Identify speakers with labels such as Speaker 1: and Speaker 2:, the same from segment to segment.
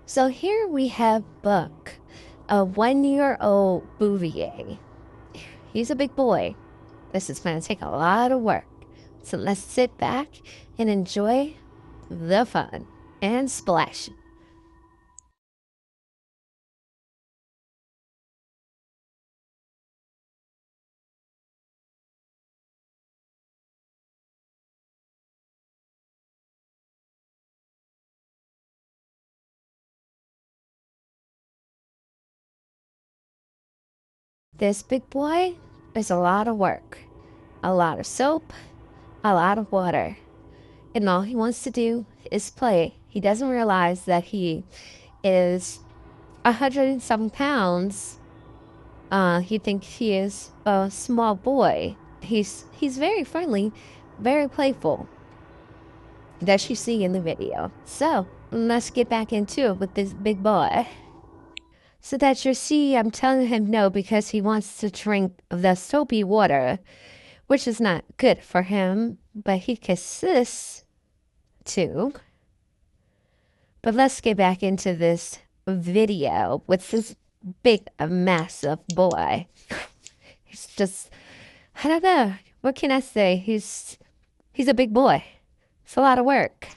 Speaker 1: So here we have Buck, a 1-year-old Bouvier. He's a big boy. This is going to take a lot of work. So let's sit back and enjoy the fun and splash. This big boy is a lot of work, a lot of soap, a lot of water. And all he wants to do is play. He doesn't realize that he is 100 and some pounds. He thinks he is a small boy. He's very friendly, very playful, that you see in the video. So let's get back into it with this big boy. So that you see, I'm telling him no because he wants to drink the soapy water, which is not good for him, but he consists to. But let's get back into this video with this big, massive boy. He's just, I don't know. What can I say? He's a big boy. It's a lot of work.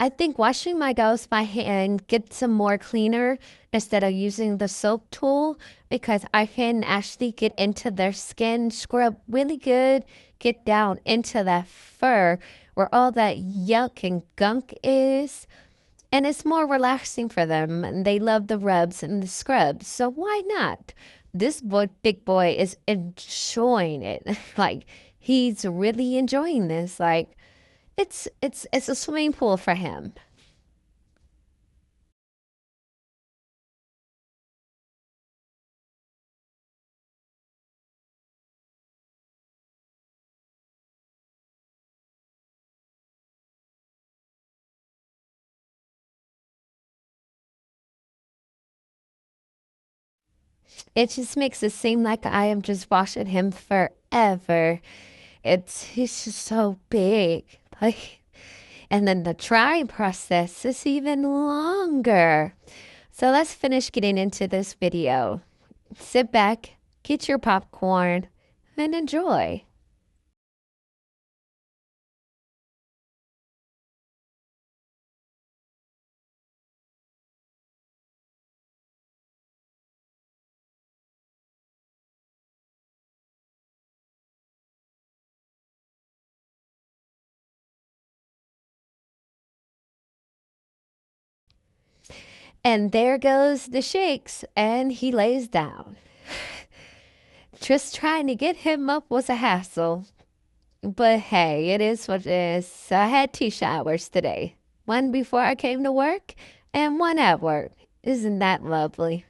Speaker 1: I think washing my dogs by hand gets them more cleaner instead of using the soap tool because I can actually get into their skin, scrub really good, get down into that fur where all that yuck and gunk is. And it's more relaxing for them. And they love the rubs and the scrubs. So why not? This boy, big boy is enjoying it. Like he's really enjoying this. Like it's a swimming pool for him. It just makes it seem like I am just watching him forever. He's just so big. Like, and then the drying process is even longer. So let's finish getting into this video. Sit back, get your popcorn, and enjoy. And there goes the shakes, and he lays down. Just trying to get him up was a hassle. But hey, it is what it is. So I had 2 showers today, one before I came to work and one at work. Isn't that lovely?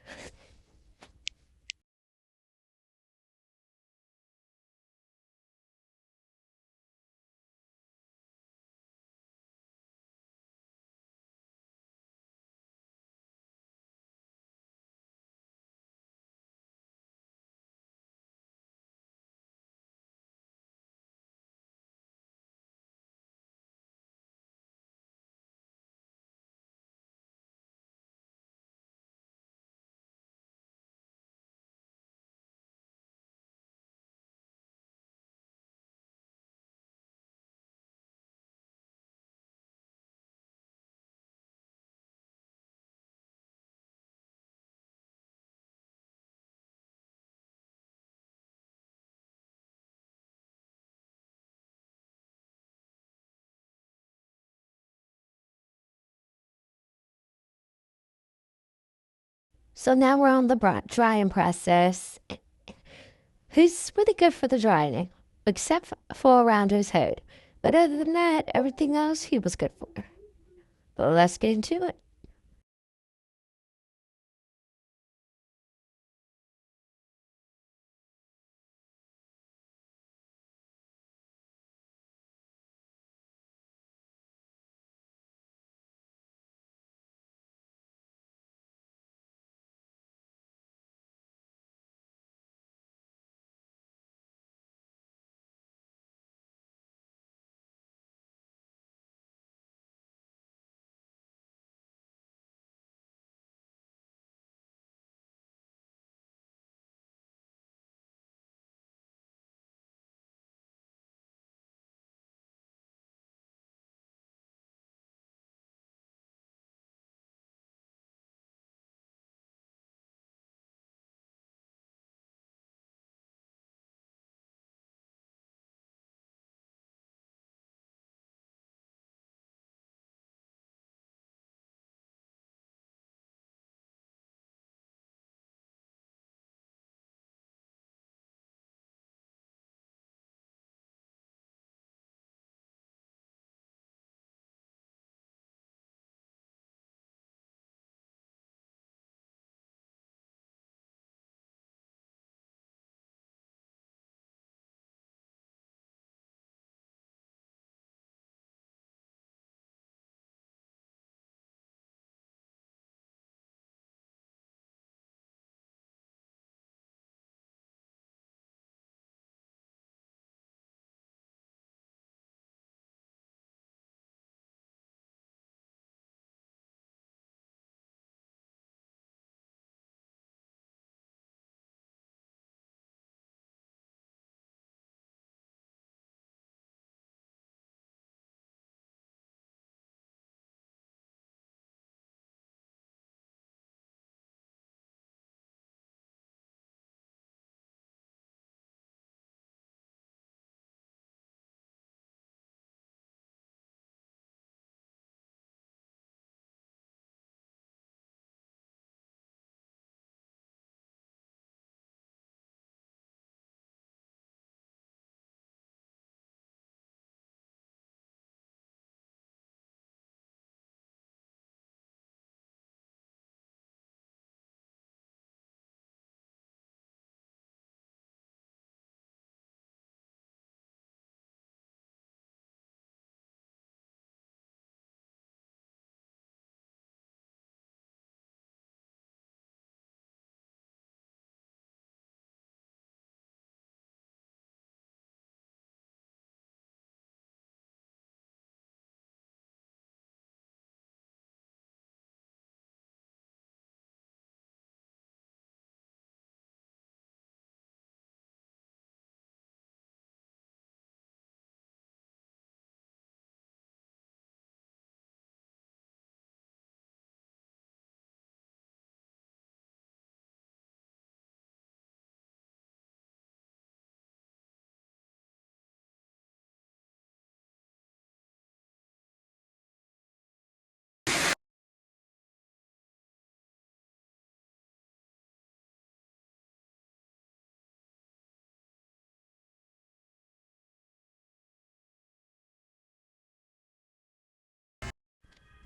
Speaker 1: So now we're on the drying process. He's really good for the drying, except for around his head. But other than that, everything else he was good for. But let's get into it.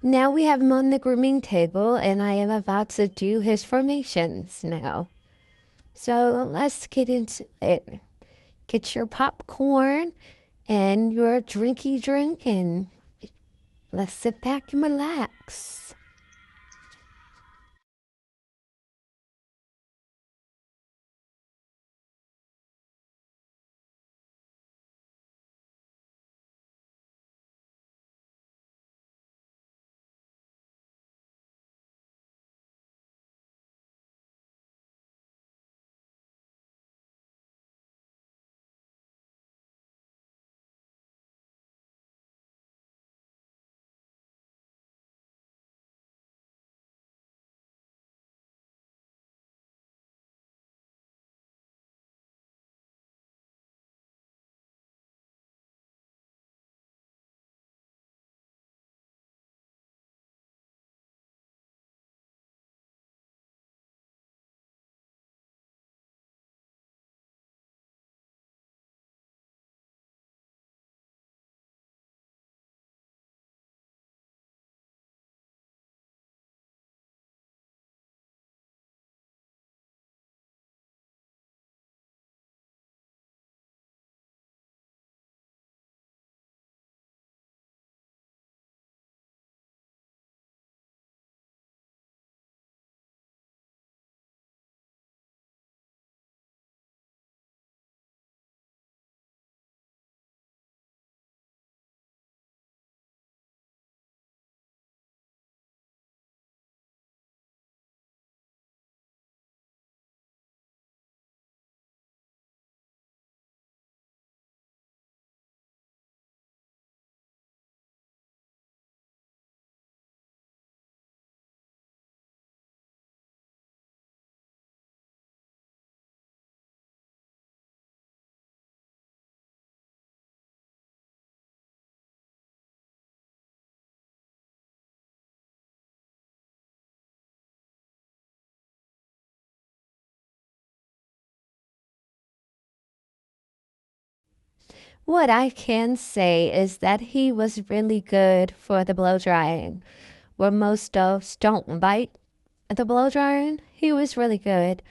Speaker 1: Now we have him on the grooming table, and I am about to do his formations now. So let's get into it. Get your popcorn and your drinky drink, and let's sit back and relax. What I can say is that he was really good for the blow drying. Where most dogs don't bite the blow drying, he was really good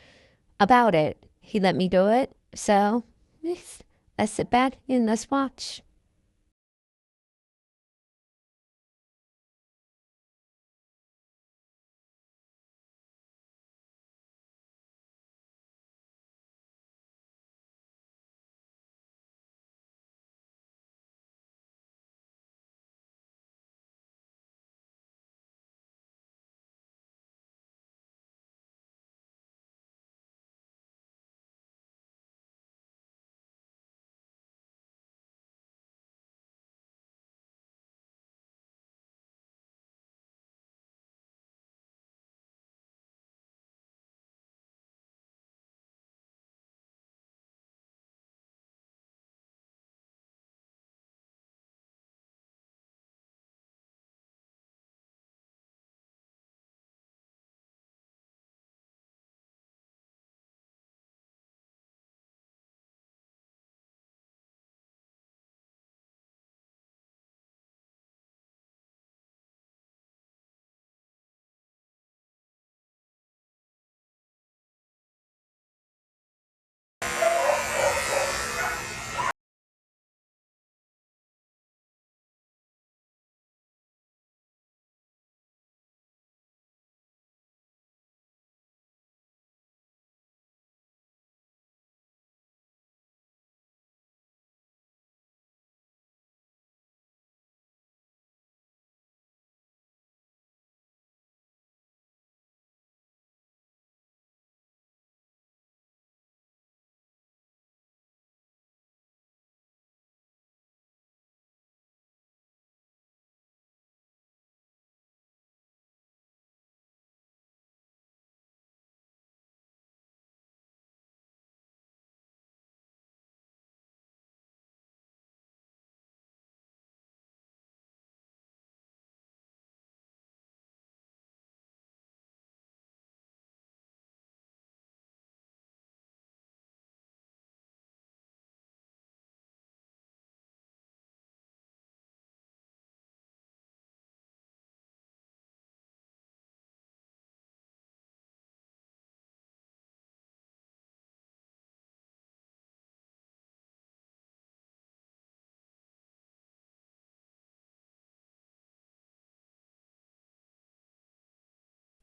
Speaker 1: about it. He let me do it. So let's sit back and let's watch.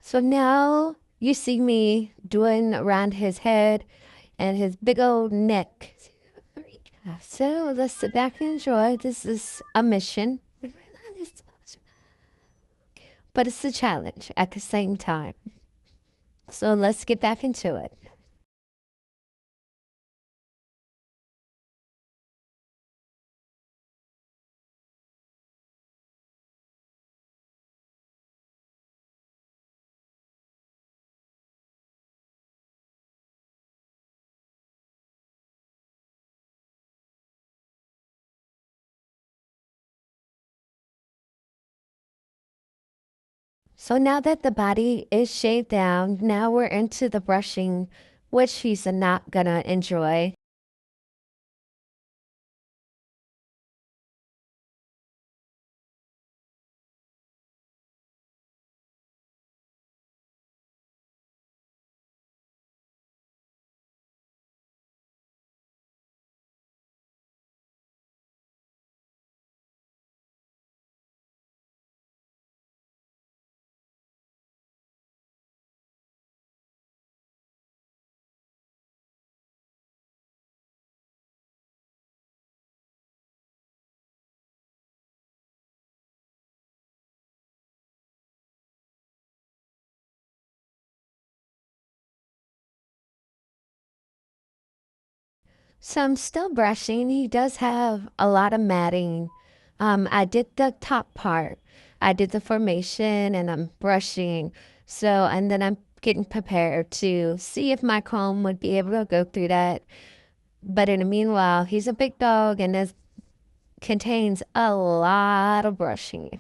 Speaker 1: So now you see me doing around his head and his big old neck. So let's sit back and enjoy. This is a mission, but it's a challenge at the same time. So let's get back into it. So now that the body is shaved down, now we're into the brushing, which he's not gonna enjoy. So I'm still brushing. He does have a lot of matting. I did the top part. I did the formation and I'm brushing. So, and then I'm getting prepared to see if my comb would be able to go through that. But in the meanwhile, he's a big dog and this contains a lot of brushing.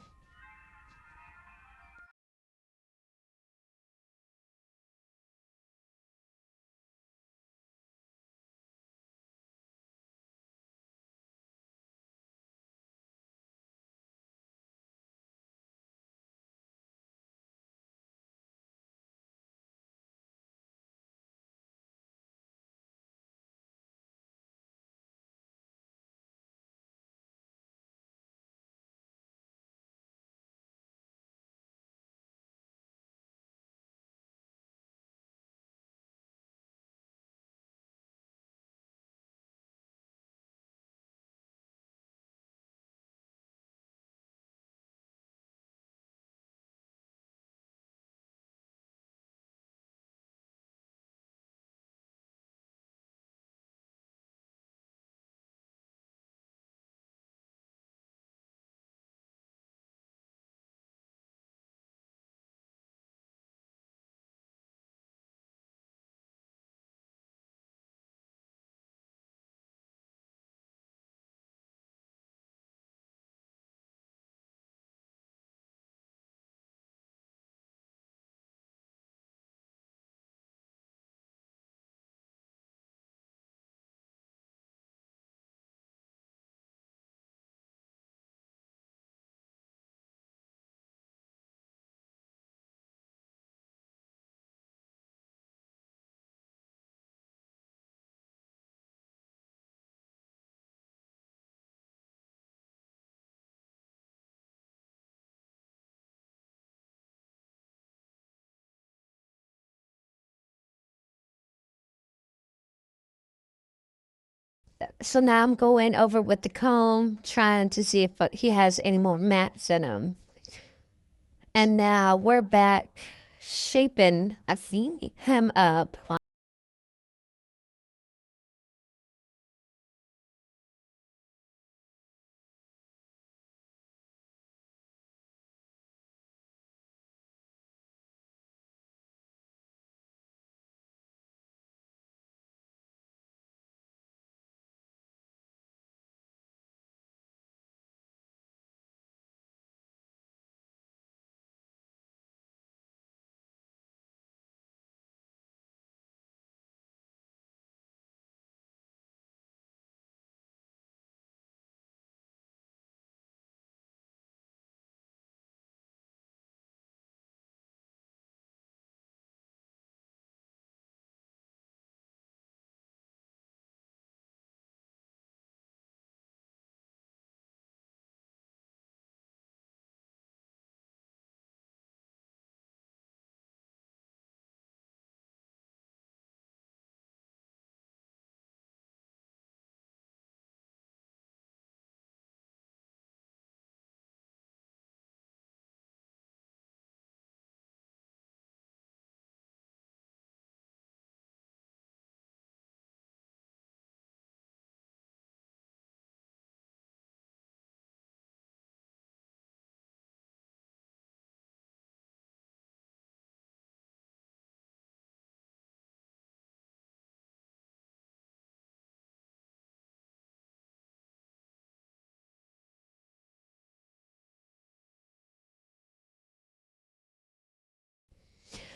Speaker 1: So now I'm going over with the comb, trying to see if he has any more mats in him. And now we're back shaping, I see him up.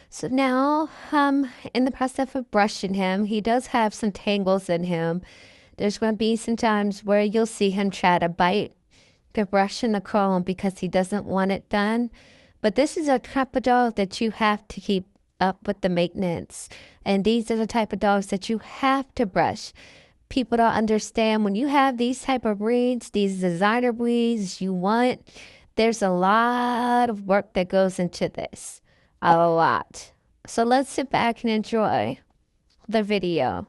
Speaker 1: So now I'm in the process of brushing him. He does have some tangles in him. There's going to be some times where you'll see him try to bite the brush and the comb because he doesn't want it done. But this is a type of dog that you have to keep up with the maintenance. And these are the type of dogs that you have to brush. People don't understand when you have these type of breeds, these designer breeds you want, there's a lot of work that goes into this. A lot. So let's sit back and enjoy the video.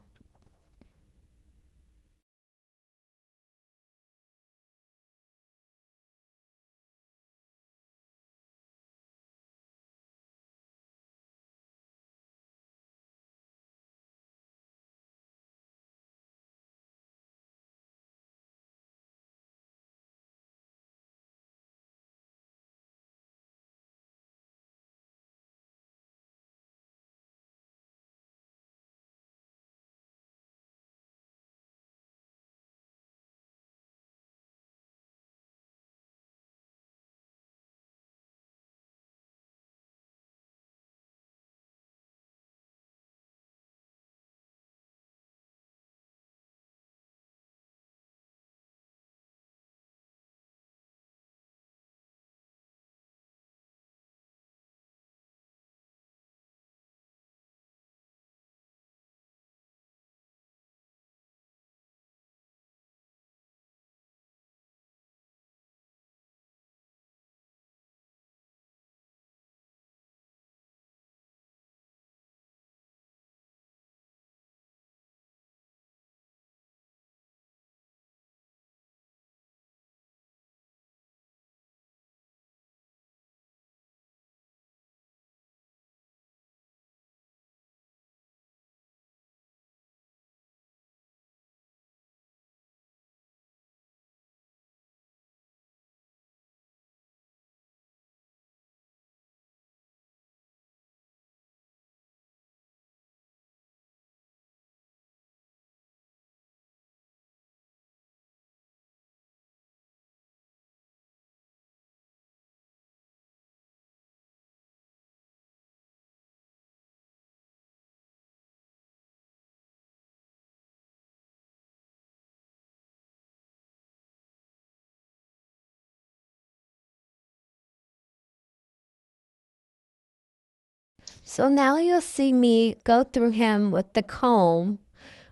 Speaker 1: So now you'll see me go through him with the comb,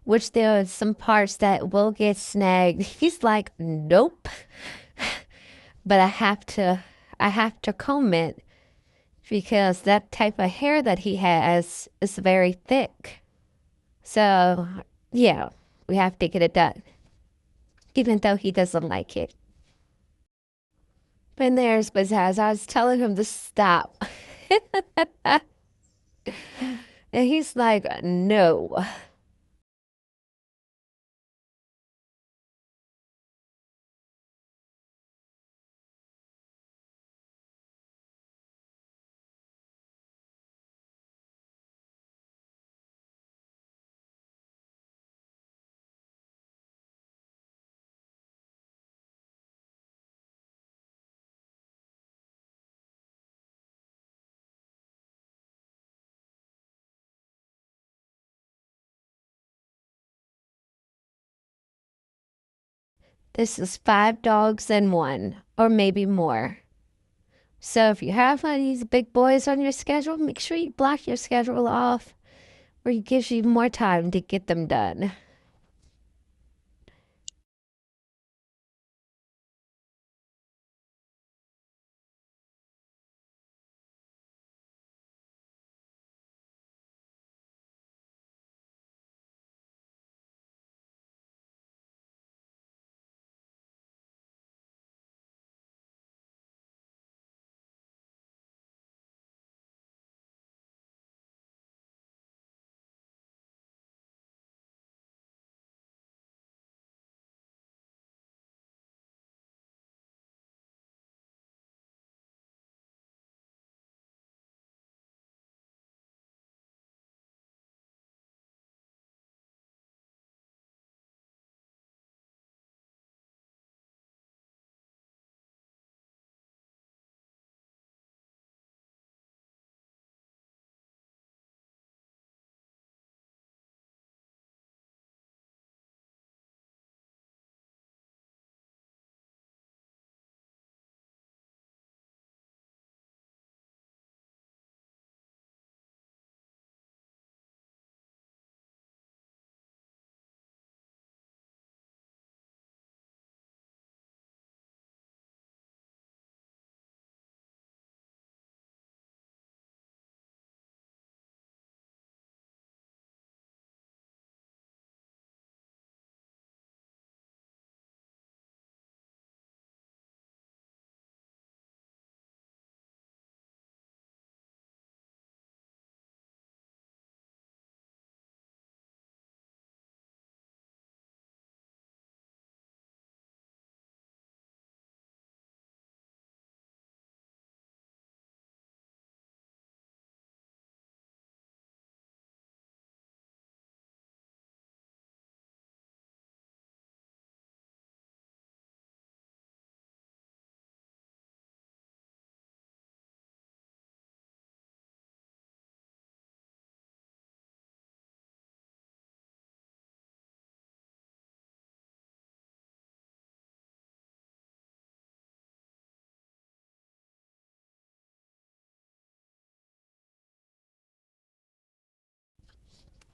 Speaker 1: which there are some parts that will get snagged. He's like, nope. But I have to comb it because that type of hair that he has is very thick. So yeah, we have to get it done. even though he doesn't like it. But there's Bazaz. I was telling him to stop. And he's like, no. This is five dogs in one, or maybe more. So if you have one of these big boys on your schedule, make sure you block your schedule off, or it gives you more time to get them done.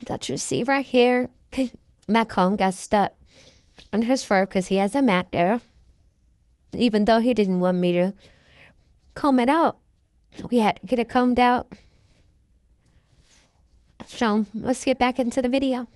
Speaker 1: That you see right here, Macomb got stuck on his fur because he has a mat there. Even though he didn't want me to comb it out, we had to get it combed out. So let's get back into the video.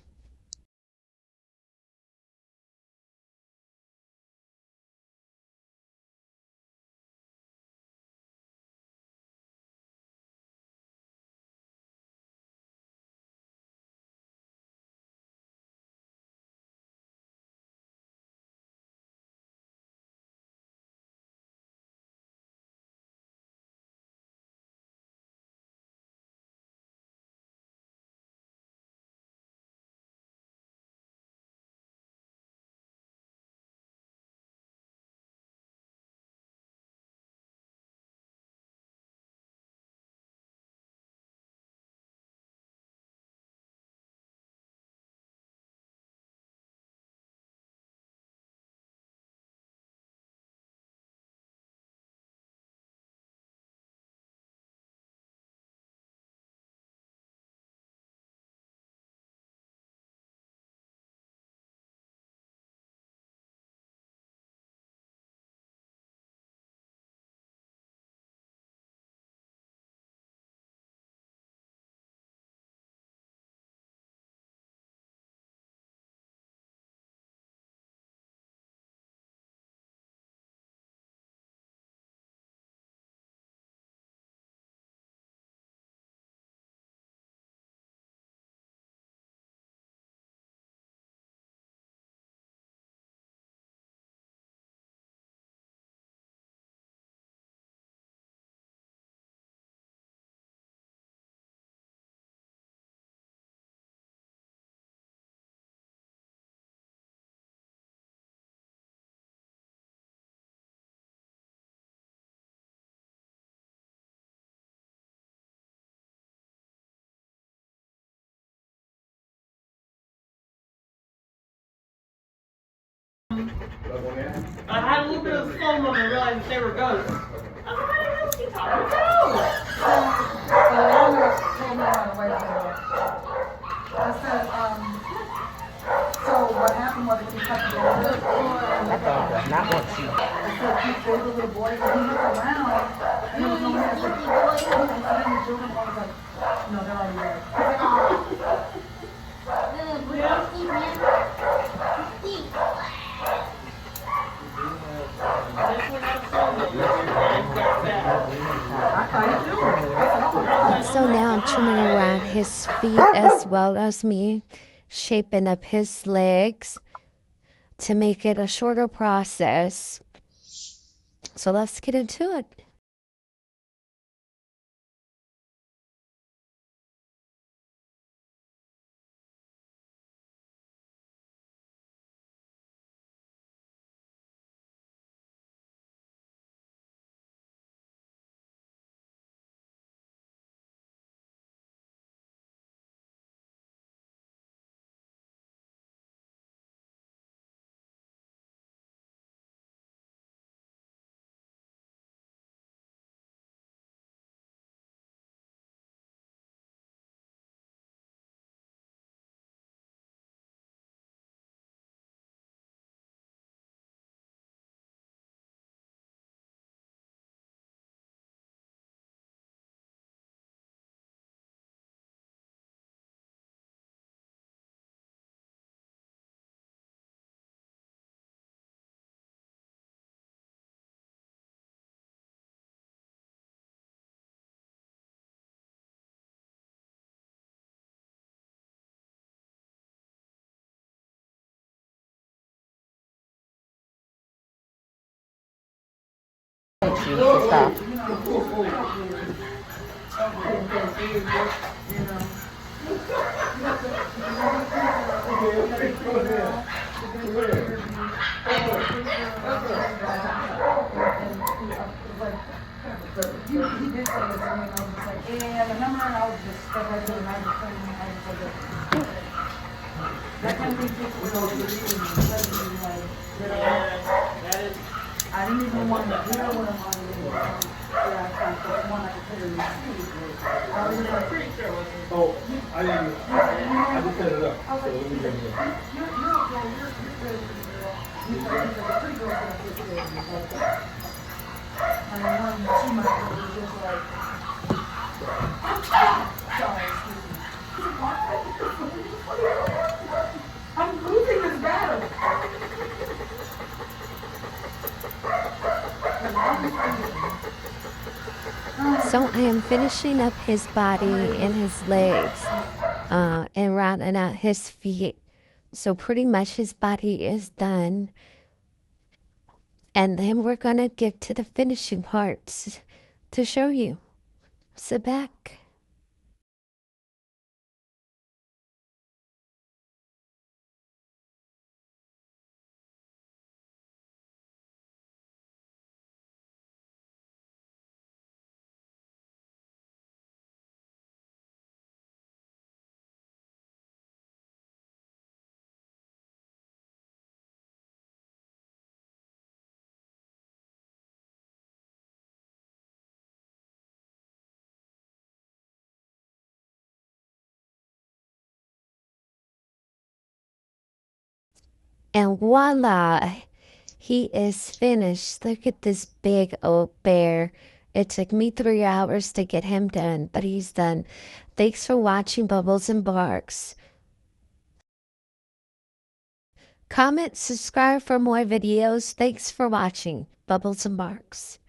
Speaker 2: I had a little bit of slow mo and realized they were ghosts. I was like, why the hell is he talking about?
Speaker 3: The lawyer told me right away. I said, so what happened was he cut the door.
Speaker 4: That dog does not want you.
Speaker 3: I said, there's a little boy, and he looked around, and there was no one there. I said, and then the children was like, no, they're already there.
Speaker 1: So now I'm trimming around his feet as well as me, shaping up his legs to make it a shorter process. So let's get into it.
Speaker 4: Stop.
Speaker 3: He did say this to me, and I was just like, yeah, remember, and I was just stuck right there, and I was just telling him, I was like, that kind of thing takes me so like, I didn't even want to hear what I'm on the yeah, I tried to one I could put in the I was just like, pretty sure it was.
Speaker 5: Oh, I didn't. I just set it up. So let me get it.
Speaker 3: You're good. You're pretty good at this. And then one, she might be just like, sorry, excuse me. I'm losing this battle.
Speaker 1: So I am finishing up his body and his legs and rounding out his feet. So pretty much his body is done. And then we're going to get to the finishing parts to show you. Sit back. And voila, he is finished. Look at this big old bear. It took me 3 hours to get him done, but he's done. Thanks for watching Bubbles and Barks. Comment, subscribe for more videos. Thanks for watching Bubbles and Barks.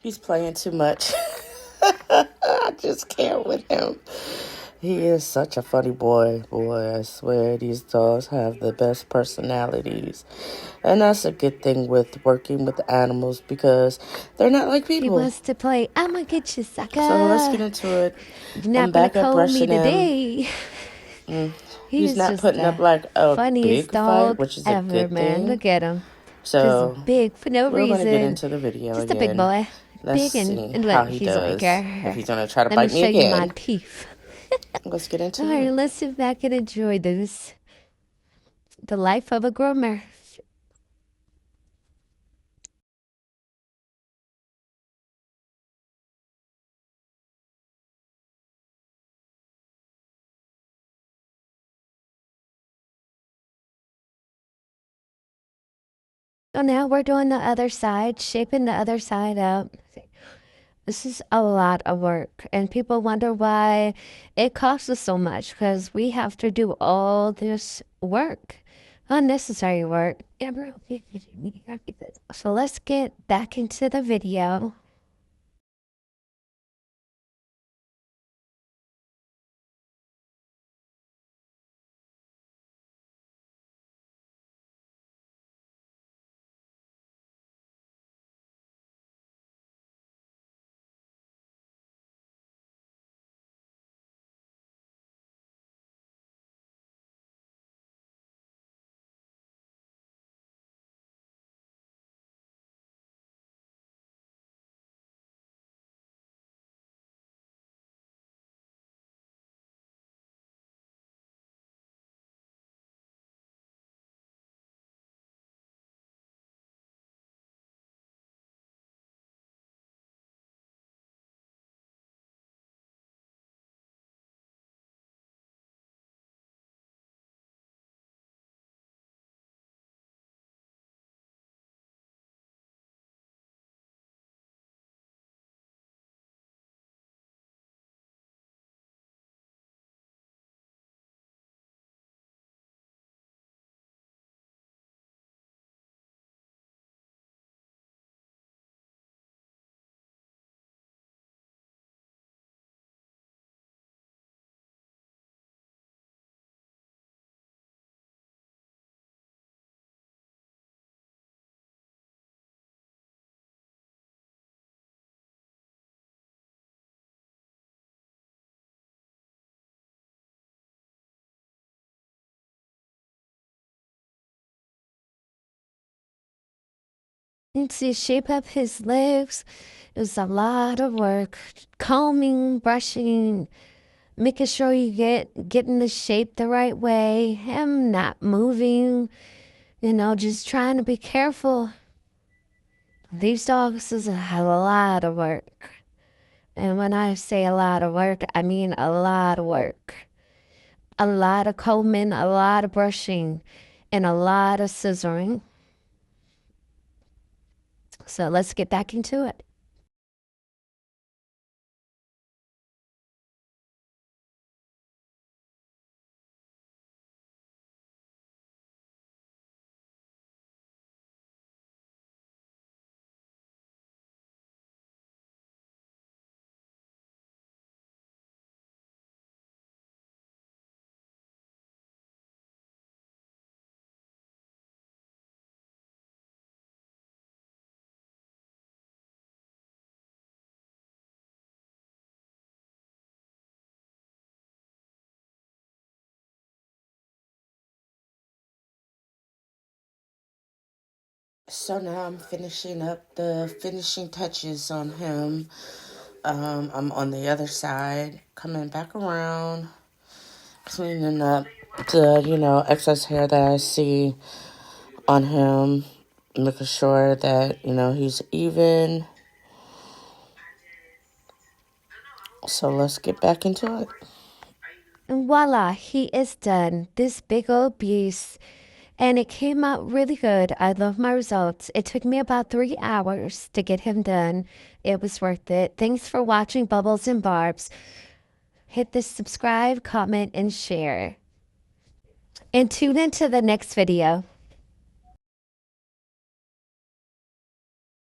Speaker 4: He's playing too much. I just can't with him. He is such a funny boy. Boy, I swear these dogs have the best personalities. And that's a good thing with working with animals because they're not like
Speaker 1: He
Speaker 4: people.
Speaker 1: wants to play, I'm gonna get you,
Speaker 4: So let's
Speaker 1: sucker.
Speaker 4: get into it.
Speaker 1: You're
Speaker 4: I'm
Speaker 1: not gonna
Speaker 4: back at
Speaker 1: comb me
Speaker 4: brushing him.
Speaker 1: today. He
Speaker 4: He's
Speaker 1: is
Speaker 4: not
Speaker 1: just
Speaker 4: putting up
Speaker 1: the
Speaker 4: like a
Speaker 1: funniest
Speaker 4: big fight,
Speaker 1: dog
Speaker 4: which is a
Speaker 1: ever,
Speaker 4: good
Speaker 1: man.
Speaker 4: thing.
Speaker 1: Look at him. Just
Speaker 4: So
Speaker 1: big for no
Speaker 4: we're going to get
Speaker 1: reason.
Speaker 4: into the video
Speaker 1: Just a big
Speaker 4: again.
Speaker 1: boy.
Speaker 4: Let's
Speaker 1: Big
Speaker 4: see
Speaker 1: and
Speaker 4: how
Speaker 1: look,
Speaker 4: he
Speaker 1: he's like,
Speaker 4: does. If he's going to try to
Speaker 1: let me
Speaker 4: bite me
Speaker 1: show you my
Speaker 4: again.
Speaker 1: teeth.
Speaker 4: Let's get into
Speaker 1: All right,
Speaker 4: it.
Speaker 1: let's sit back and enjoy this. The life of a groomer. So now we're doing the other side, shaping the other side up. This is a lot of work, and people wonder why it costs us so much because we have to do all this work, unnecessary work. Yeah, bro. So let's get back into the video. And to shape up his legs is a lot of work. Combing, brushing, making sure you getting the shape the right way. Him not moving, just trying to be careful. These dogs is a lot of work. And when I say a lot of work, I mean a lot of work. A lot of combing, a lot of brushing, and a lot of scissoring. So let's get back into it.
Speaker 4: So now I'm finishing up the finishing touches on him. I'm on the other side, coming back around, cleaning up the, excess hair that I see on him, making sure that, he's even. So let's get back into it.
Speaker 1: And voila, he is done. This big old beast. And it came out really good. I love my results. It took me about 3 hours to get him done. It was worth it. Thanks for watching Bubbles and Barbs. Hit the subscribe, comment, and share. And tune into the next video.